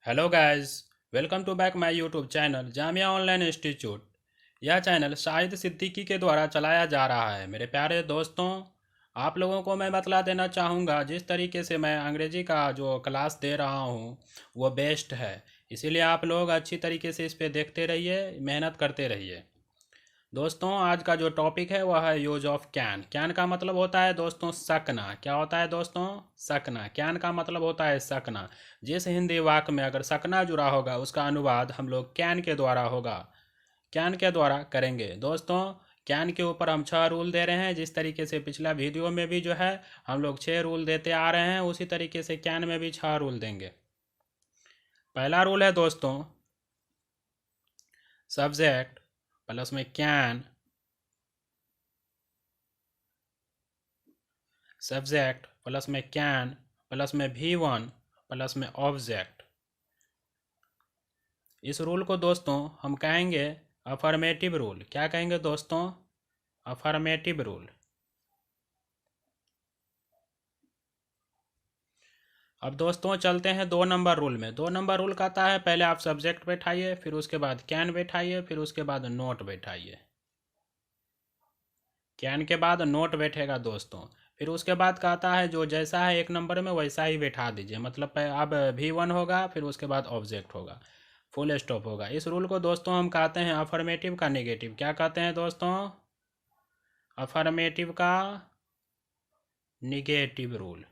Hello guys, welcome to back my YouTube channel Jamia online institute. यह चैनल शाहिद सिद्दीकी के द्वारा चलाया जा रहा है। मेरे प्यारे दोस्तों, आप लोगों को मैं बतला देना चाहूँगा, जिस तरीके से मैं अंग्रेजी का जो क्लास दे रहा हूँ वो बेस्ट है। इसीलिए आप लोग अच्छी तरीके से इस पर देखते रहिए, मेहनत करते रहिए। दोस्तों, आज का जो टॉपिक है वह है यूज ऑफ कैन। कैन का मतलब होता है दोस्तों सकना। क्या होता है दोस्तों? सकना। कैन का मतलब होता है सकना। जिस हिंदी वाक्य में अगर सकना जुड़ा होगा उसका अनुवाद हम लोग कैन के द्वारा होगा, कैन के द्वारा करेंगे। दोस्तों, कैन के ऊपर हम 6 रूल दे रहे हैं। जिस तरीके से पिछला वीडियो में भी जो है हम लोग 6 रूल देते आ रहे हैं, उसी तरीके से कैन में भी 6 रूल देंगे। पहला रूल है दोस्तों, सब्जेक्ट प्लस में कैन, सब्जेक्ट प्लस में कैन प्लस में V1 प्लस में ऑब्जेक्ट। इस रूल को दोस्तों हम कहेंगे अफर्मेटिव रूल। क्या कहेंगे दोस्तों? Affirmative rule. अब दोस्तों चलते हैं 2 नंबर रूल में। 2 नंबर रूल कहता है पहले आप सब्जेक्ट बैठाइए, फिर उसके बाद कैन बैठाइए, फिर उसके बाद नोट बैठाइए। कैन के बाद नोट बैठेगा दोस्तों। फिर उसके बाद कहता है जो जैसा है 1 नंबर में वैसा ही बैठा दीजिए। मतलब अब V1 होगा, फिर उसके बाद ऑब्जेक्ट होगा, फुल स्टॉप होगा। इस रूल को दोस्तों हम कहते हैं अफर्मेटिव का नेगेटिव। क्या कहते हैं दोस्तों? अफर्मेटिव का निगेटिव रूल।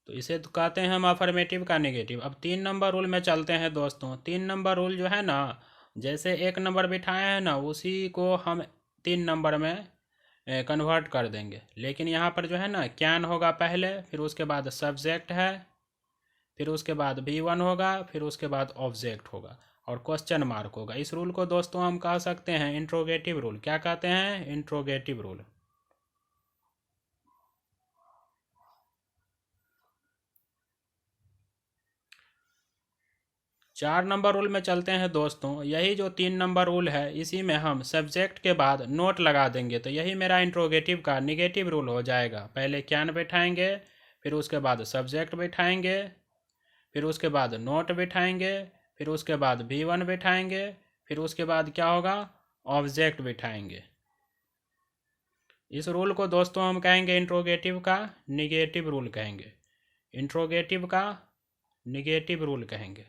तो इसे तो कहते हैं हम अफर्मेटिव का नेगेटिव। अब 3 नंबर रूल में चलते हैं दोस्तों। 3 नंबर रूल जो है ना, जैसे 1 नंबर बिठाए हैं ना, उसी को हम 3 नंबर में कन्वर्ट कर देंगे। लेकिन यहाँ पर जो है ना, कैन होगा पहले, फिर उसके बाद सब्जेक्ट है, फिर उसके बाद V1 होगा, फिर उसके बाद ऑब्जेक्ट होगा और क्वेश्चन मार्क होगा। इस रूल को दोस्तों हम कह सकते हैं इंट्रोगेटिव रूल। क्या कहते हैं? Interrogative rule. 4 नंबर रूल में चलते हैं दोस्तों। यही जो 3 नंबर रूल है, इसी में हम सब्जेक्ट के बाद नोट लगा देंगे, तो यही मेरा इंट्रोगेटिव का निगेटिव रूल हो जाएगा। पहले कैन बैठाएंगे, फिर उसके बाद सब्जेक्ट बैठाएंगे, फिर उसके बाद नोट बैठाएंगे, फिर उसके बाद V1 बैठाएंगे, फिर उसके बाद क्या होगा? ऑब्जेक्ट बैठाएंगे। इस रूल को दोस्तों हम कहेंगे इंट्रोगेटिव का निगेटिव रूल कहेंगे। इंट्रोगेटिव का निगेटिव रूल कहेंगे।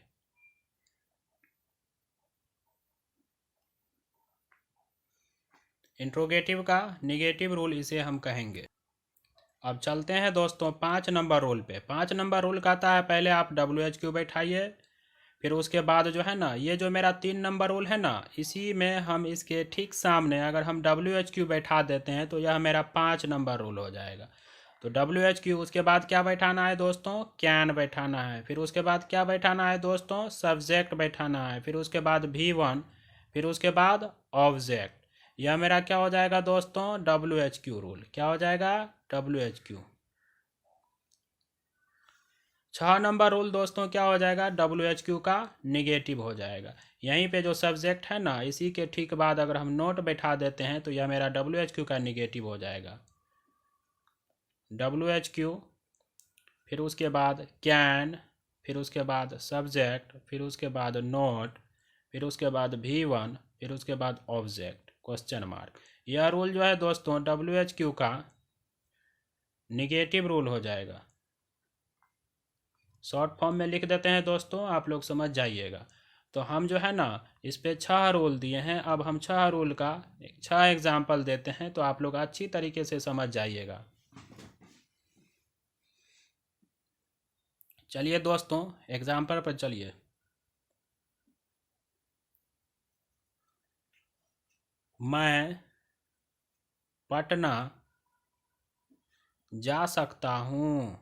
इंट्रोगेटिव का निगेटिव रूल इसे हम कहेंगे। अब चलते हैं दोस्तों 5 नंबर रूल पे। 5 नंबर रूल कहता है पहले आप WHQ बैठाइए, फिर उसके बाद जो है ना, ये जो मेरा 3 नंबर रूल है ना, इसी में हम इसके ठीक सामने अगर हम WHQ बैठा देते हैं तो यह मेरा 5 नंबर रूल हो जाएगा। तो WHQ, उसके बाद क्या बैठाना है दोस्तों? कैन बैठाना है। फिर उसके बाद क्या बैठाना है दोस्तों? सब्जेक्ट बैठाना है। फिर उसके बाद V1, फिर उसके बाद ऑब्जेक्ट। यह मेरा क्या हो जाएगा दोस्तों? WHQ rule. क्या हो जाएगा? WHQ। 6 नंबर रूल दोस्तों क्या हो जाएगा? WHQ का निगेटिव हो जाएगा। यहीं पे जो सब्जेक्ट है ना, इसी के ठीक बाद अगर हम नोट बैठा देते हैं तो यह मेरा WHQ का निगेटिव हो जाएगा। WHQ, फिर उसके बाद कैन, फिर उसके बाद सब्जेक्ट, फिर उसके बाद नोट, फिर उसके बाद V1, फिर उसके बाद ऑब्जेक्ट क्वेश्चन मार्क। यह रूल जो है दोस्तों WHQ का निगेटिव रूल हो जाएगा। शॉर्ट फॉर्म में लिख देते हैं दोस्तों, आप लोग समझ जाइएगा। तो हम जो है ना, इस पे 6 रूल दिए हैं। अब हम 6 रूल का 6 एग्जाम्पल देते हैं, तो आप लोग अच्छी तरीके से समझ जाइएगा। चलिए दोस्तों एग्जाम्पल पर चलिए। मैं पटना जा सकता हूँ।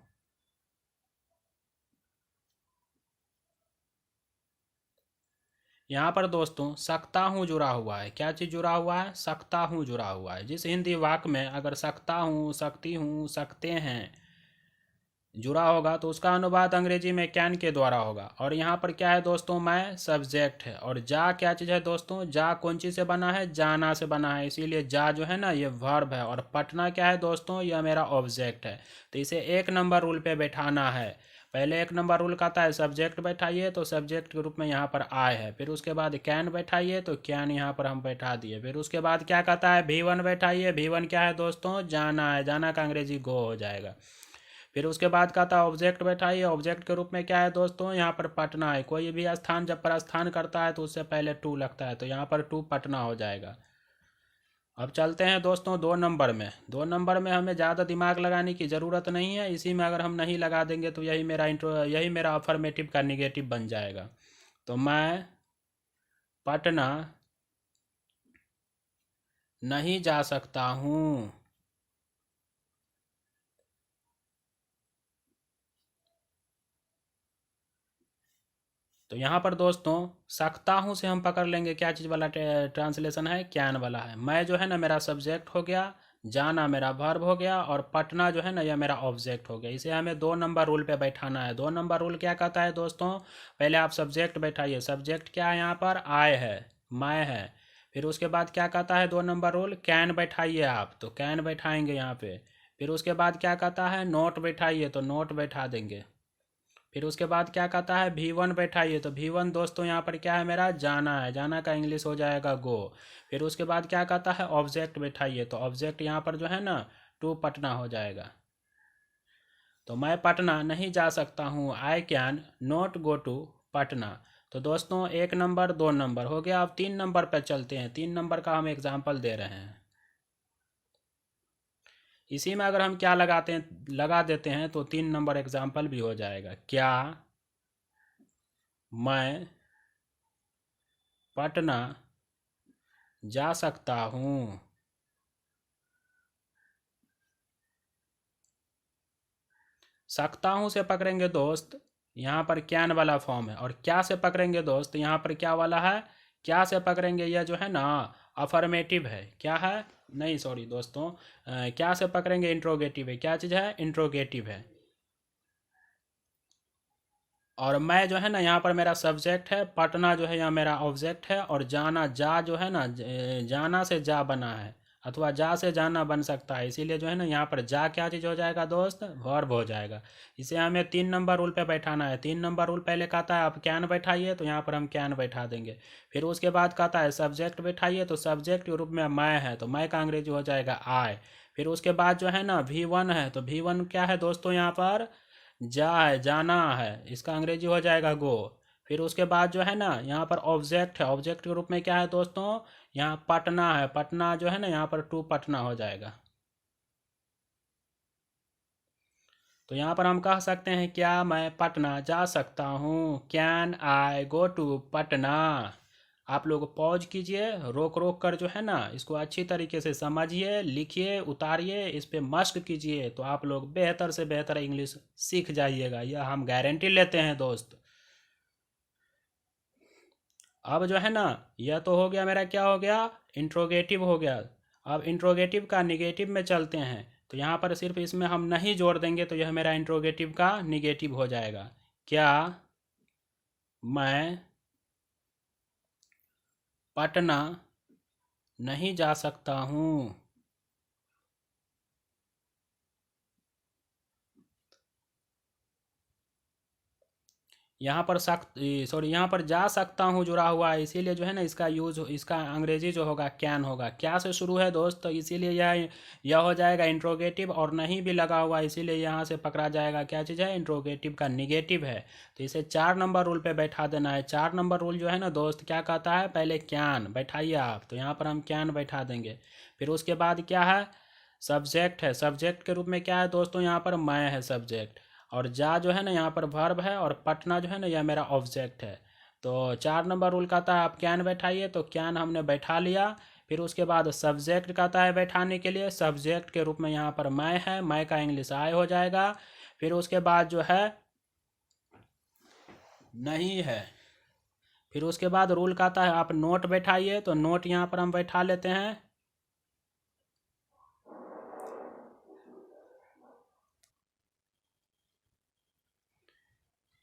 यहाँ पर दोस्तों सकता हूँ जुड़ा हुआ है। क्या चीज़ जुड़ा हुआ है? सकता हूँ जुड़ा हुआ है। जिस हिंदी वाक्य में अगर सकता हूँ, सकती हूँ, सकते हैं, जुड़ा होगा तो उसका अनुवाद अंग्रेजी में कैन के द्वारा होगा। और यहाँ पर क्या है दोस्तों, मैं सब्जेक्ट है। और जा क्या चीज़ है दोस्तों, जा कौन चीज़ से बना है, जाना से बना है, इसीलिए जा जो है ना ये वर्ब है। और पटना क्या है दोस्तों, यह मेरा ऑब्जेक्ट है। तो इसे 1 नंबर रूल पे बैठाना है। पहले 1 नंबर रूल कहता है सब्जेक्ट बैठाइए, तो सब्जेक्ट के रूप में यहाँ पर आए है। फिर उसके बाद कैन बैठाइए, तो कैन यहाँ पर हम बैठा दिए। फिर उसके बाद क्या कहता है, V1 बैठाइए। V1 क्या है दोस्तों, जाना है, जाना का अंग्रेजी गो हो जाएगा। फिर उसके बाद कहता है ऑब्जेक्ट बैठाइए। ऑब्जेक्ट के रूप में क्या है दोस्तों, यहाँ पर पटना है। कोई भी स्थान जब प्रस्थान करता है तो उससे पहले टू लगता है, तो यहाँ पर टू पटना हो जाएगा। अब चलते हैं दोस्तों 2 नंबर में। 2 नंबर में हमें ज़्यादा दिमाग लगाने की ज़रूरत नहीं है। इसी में अगर हम नहीं लगा देंगे तो यही मेरा अफर्मेटिव का निगेटिव बन जाएगा। तो मैं पटना नहीं जा सकता हूँ। तो यहाँ पर दोस्तों सकता हूँ से हम पकड़ लेंगे क्या चीज़ वाला ट्रांसलेशन है, कैन वाला है। मैं जो है ना मेरा सब्जेक्ट हो गया, जाना मेरा वर्ब हो गया, और पटना जो है ना यह मेरा ऑब्जेक्ट हो गया। इसे हमें 2 नंबर रूल पे बैठाना है। 2 नंबर रूल क्या कहता है दोस्तों, पहले आप सब्जेक्ट बैठाइए। सब्जेक्ट क्या है यहाँ पर, आए है, मैं है। फिर उसके बाद क्या कहता है 2 नंबर रूल, कैन बैठाइए आप, तो कैन बैठाएंगे यहाँ पे। फिर उसके बाद क्या कहता है नोट बैठाइए, तो नोट बैठा देंगे। फिर उसके बाद क्या कहता है V1 बैठाइए, तो V1 दोस्तों यहाँ पर क्या है मेरा, जाना है, जाना का इंग्लिश हो जाएगा गो। फिर उसके बाद क्या कहता है ऑब्जेक्ट बैठाइए, तो ऑब्जेक्ट यहाँ पर जो है ना टू पटना हो जाएगा। तो मैं पटना नहीं जा सकता हूँ, I can not go to Patna. तो दोस्तों 1 नंबर 2 नंबर हो गया। अब 3 नंबर पर चलते हैं। 3 नंबर का हम एग्जाम्पल दे रहे हैं। इसी में अगर हम क्या लगा देते हैं तो 3 नंबर एग्जाम्पल भी हो जाएगा। क्या मैं पटना जा सकता हूँ। सकता हूँ से पकड़ेंगे दोस्त, यहाँ पर कैन वाला फॉर्म है। और क्या से पकड़ेंगे दोस्त, यहाँ पर क्या वाला है, क्या से पकड़ेंगे, यह जो है ना अफर्मेटिव है। क्या है, नहीं सॉरी दोस्तों, क्या से पकड़ेंगे, इंट्रोगेटिव है। क्या चीज़ है, इंट्रोगेटिव है। और मैं जो है ना यहाँ पर मेरा सब्जेक्ट है, पटना जो है यहाँ मेरा ऑब्जेक्ट है। और जाना, जा जो है ना जाना से जा बना है, अथवा जा से जाना बन सकता है। इसीलिए जो है ना यहाँ पर जा क्या चीज़ हो जाएगा दोस्त, वर्ब हो जाएगा। इसे हमें 3 नंबर रूल पे बैठाना है। 3 नंबर रूल पहले कहता है आप कैन बैठाइए, तो यहाँ पर हम कैन बैठा देंगे। फिर उसके बाद कहता है सब्जेक्ट बैठाइए, तो सब्जेक्ट के रूप में मैं है, तो मैं का अंग्रेजी हो जाएगा आई। फिर उसके बाद जो है ना V1 है, तो V1 क्या है दोस्तों, यहाँ पर जा है, जाना है, इसका अंग्रेजी हो जाएगा गो। फिर उसके बाद जो है ना यहाँ पर ऑब्जेक्ट है, ऑब्जेक्ट के रूप में क्या है दोस्तों, यहाँ पटना है, पटना जो है ना यहाँ पर टू पटना हो जाएगा। तो यहाँ पर हम कह सकते हैं क्या मैं पटना जा सकता हूँ, can I go to Patna. आप लोग पॉज कीजिए, रोक रोक कर जो है ना इसको अच्छी तरीके से समझिए, लिखिए, उतारिए, इस पे मश्क कीजिए, तो आप लोग बेहतर से बेहतर इंग्लिश सीख जाइएगा, यह हम गारंटी लेते हैं दोस्त। अब जो है ना यह तो हो गया मेरा, क्या हो गया, इंट्रोगेटिव हो गया। अब इंट्रोगेटिव का निगेटिव में चलते हैं। तो यहाँ पर सिर्फ इसमें हम नहीं जोड़ देंगे, तो यह मेरा इंट्रोगेटिव का निगेटिव हो जाएगा। क्या मैं पटना नहीं जा सकता हूँ। यहाँ पर सॉरी, यहाँ पर जा सकता हूँ जुड़ा हुआ है, इसीलिए जो है ना इसका यूज, इसका अंग्रेजी जो होगा कैन होगा। क्या से शुरू है दोस्त, तो इसीलिए यह हो जाएगा इंट्रोगेटिव। और नहीं भी लगा हुआ है, इसीलिए यहाँ से पकड़ा जाएगा क्या चीज़ है, इंट्रोगेटिव का निगेटिव है। तो इसे 4 नंबर रूल पे बैठा देना है। 4 नंबर रूल जो है ना दोस्त क्या कहता है, पहले कैन बैठाइए आप, तो यहाँ पर हम कैन बैठा देंगे। फिर उसके बाद क्या है, सब्जेक्ट है, सब्जेक्ट के रूप में क्या है दोस्तों, यहाँ पर मैं है सब्जेक्ट। और जा जो है ना यहाँ पर वर्ब है, और पटना जो है ना यह मेरा ऑब्जेक्ट है। तो 4 नंबर रूल कहता है आप कैन बैठाइए, तो कैन हमने बैठा लिया। फिर उसके बाद सब्जेक्ट कहता है बैठाने के लिए, सब्जेक्ट के रूप में यहाँ पर मैं है, मैं का इंग्लिश आय हो जाएगा। फिर उसके बाद जो है नहीं है। फिर उसके बाद रूल कहता है आप नोट बैठाइए, तो नोट यहाँ पर हम बैठा लेते हैं।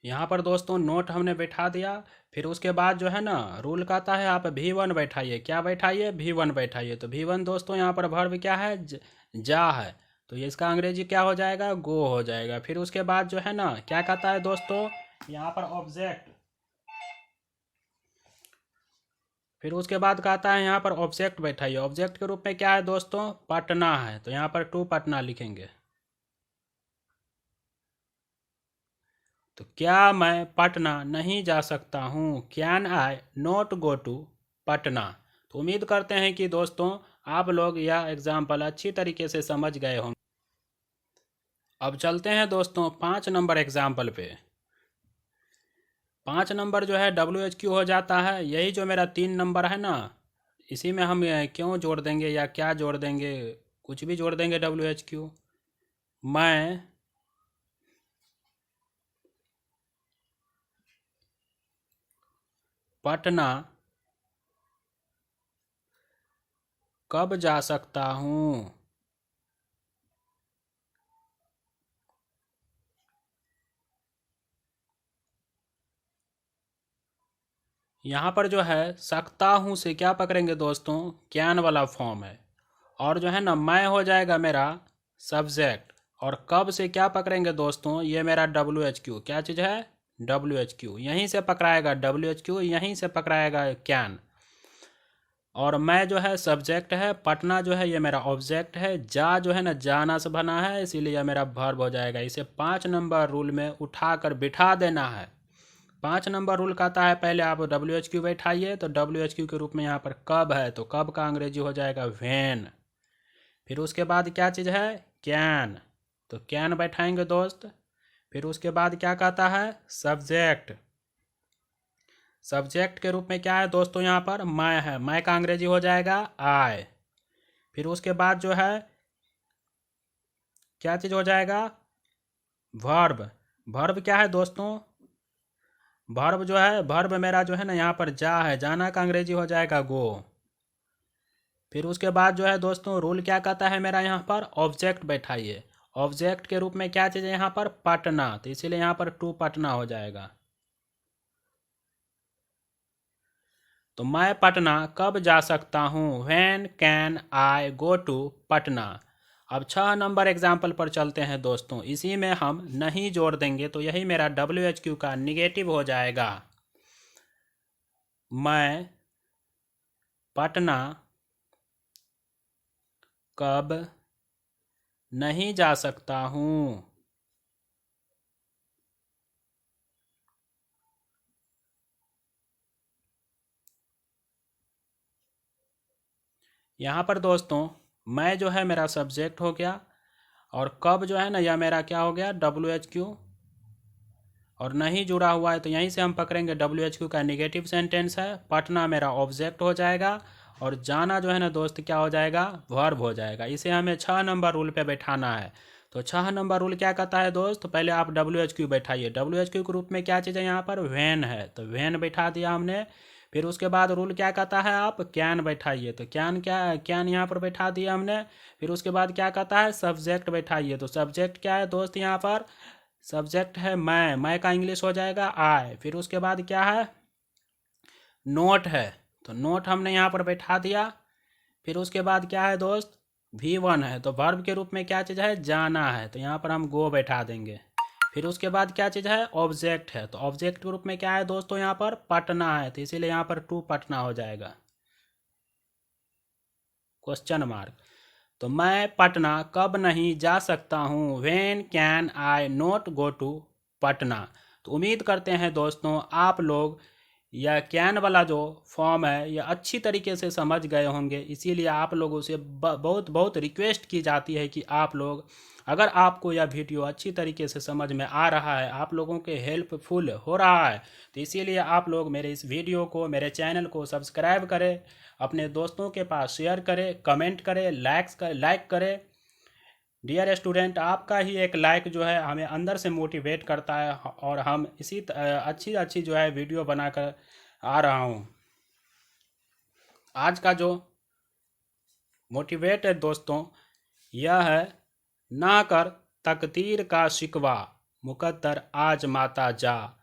यहाँ पर दोस्तों नोट हमने बैठा दिया। फिर उसके बाद जो है ना रूल कहता है आप V1 बैठाइए। क्या बैठाइए? V1 बैठाइए। तो V1 दोस्तों यहाँ पर वर्ब क्या है? जा है। तो ये इसका अंग्रेजी क्या हो जाएगा? गो हो जाएगा। फिर उसके बाद जो है ना क्या कहता है दोस्तों यहाँ पर ऑब्जेक्ट। फिर उसके बाद कहता है यहाँ पर ऑब्जेक्ट बैठाइए। ऑब्जेक्ट के रूप में क्या है दोस्तों? पटना है। तो यहाँ पर टू पटना लिखेंगे। तो क्या मैं पटना नहीं जा सकता हूँ? Can I not go to Patna? तो उम्मीद करते हैं कि दोस्तों आप लोग यह एग्जाम्पल अच्छी तरीके से समझ गए होंगे। अब चलते हैं दोस्तों 5 नंबर एग्जाम्पल पे। 5 नंबर जो है WHQ हो जाता है। यही जो मेरा 3 नंबर है ना, इसी में हम क्यों जोड़ देंगे या क्या जोड़ देंगे, कुछ भी जोड़ देंगे WHQ। मैं पटना कब जा सकता हूँ? यहाँ पर जो है सकता हूँ से क्या पकड़ेंगे दोस्तों? कैन वाला फॉर्म है। और जो है ना मैं हो जाएगा मेरा सब्जेक्ट। और कब से क्या पकड़ेंगे दोस्तों? ये मेरा WHQ क्या चीज़ है? WHQ यहीं से पकड़ाएगा। WHQ यहीं से पकड़ाएगा कैन। और मैं जो है सब्जेक्ट है। पटना जो है ये मेरा ऑब्जेक्ट है। जा जो है ना जाना से बना है, इसीलिए यह मेरा वर्ब हो जाएगा। इसे 5 नंबर रूल में उठाकर बिठा देना है। 5 नंबर रूल कहता है पहले आप WHQ बैठाइए। तो WHQ के रूप में यहाँ पर कब है, तो कब का अंग्रेजी हो जाएगा व्हेन। फिर उसके बाद क्या चीज़ है? कैन। तो कैन बैठाएंगे दोस्त। फिर उसके बाद क्या कहता है? सब्जेक्ट। सब्जेक्ट के रूप में क्या है दोस्तों? यहाँ पर मैं है। मैं का अंग्रेजी हो जाएगा आई। फिर उसके बाद जो है क्या चीज़ हो जाएगा? वर्ब। वर्ब क्या है दोस्तों? वर्ब जो है, वर्ब मेरा जो है ना यहाँ पर जा है। जाना का अंग्रेजी हो जाएगा गो। फिर उसके बाद जो है दोस्तों रूल क्या कहता है मेरा यहाँ पर? ऑब्जेक्ट बैठाइए। ऑब्जेक्ट के रूप में क्या चीज़ है यहाँ पर? पटना। तो इसीलिए यहाँ पर टू पटना हो जाएगा। तो मैं पटना कब जा सकता हूँ? When can I go to Patna? अब 6 नंबर एग्जाम्पल पर चलते हैं दोस्तों। इसी में हम नहीं जोड़ देंगे तो यही मेरा WHQ का निगेटिव हो जाएगा। मैं पटना कब नहीं जा सकता हूँ? यहाँ पर दोस्तों मैं जो है मेरा सब्जेक्ट हो गया। और कब जो है ना यह मेरा क्या हो गया? WHQ। और नहीं जुड़ा हुआ है तो यहीं से हम पकड़ेंगे WHQ का निगेटिव सेंटेंस है। पटना मेरा ऑब्जेक्ट हो जाएगा। और जाना जो है ना दोस्त क्या हो जाएगा? वर्ब हो जाएगा। इसे हमें 6 नंबर रूल पे बैठाना है। तो 6 नंबर रूल क्या कहता है दोस्त? पहले आप WHQ बैठाइए। WHQ के रूप में क्या चीज़ है यहाँ पर? व्हेन है। तो व्हेन बैठा दिया हमने। फिर उसके बाद रूल क्या कहता है? आप कैन बैठाइए। तो कैन क्या? कैन यहाँ पर बैठा दिया हमने। फिर उसके बाद क्या कहता है? सब्जेक्ट बैठाइए। तो सब्जेक्ट क्या है दोस्त यहाँ पर? सब्जेक्ट है मैं का इंग्लिश हो जाएगा आई। फिर उसके बाद क्या है? नोट है। तो नोट हमने यहाँ पर बैठा दिया। फिर उसके बाद क्या है दोस्त? V1 है। तो वर्ब के रूप में क्या चीज़ है? जाना है। तो यहाँ पर हम गो बैठा देंगे। फिर उसके बाद क्या चीज़ है? ऑब्जेक्ट है। तो ऑब्जेक्ट के रूप में क्या है दोस्तों? यहाँ पर पटना है। तो इसीलिए यहाँ पर टू पटना हो जाएगा। Question mark. तो मैं पटना कब नहीं जा सकता हूँ? When can I not go to Patna? तो उम्मीद करते हैं दोस्तों आप लोग यह कैन वाला जो फॉर्म है यह अच्छी तरीके से समझ गए होंगे। इसीलिए आप लोगों से बहुत बहुत रिक्वेस्ट की जाती है कि आप लोग, अगर आपको यह वीडियो अच्छी तरीके से समझ में आ रहा है, आप लोगों के हेल्पफुल हो रहा है, तो इसीलिए आप लोग मेरे इस वीडियो को, मेरे चैनल को सब्सक्राइब करें, अपने दोस्तों के पास शेयर करें, कमेंट करें, लाइक करें। डियर स्टूडेंट, आपका ही एक लाइक जो है हमें अंदर से मोटिवेट करता है। और हम इसी अच्छी अच्छी जो है वीडियो बनाकर आ रहा हूँ। आज का जो मोटिवेट है दोस्तों यह है, ना कर तकदीर का शिकवा, मुकद्दर आजमाता जा।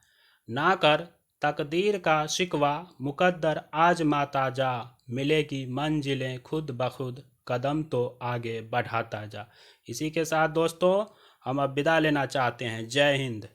ना कर तकदीर का शिकवा, मुकद्दर आजमाता जा। मिलेगी मंजिलें खुद ब खुद, कदम तो आगे बढ़ाता जा। इसी के साथ दोस्तों हम अब विदा लेना चाहते हैं। जय हिंद।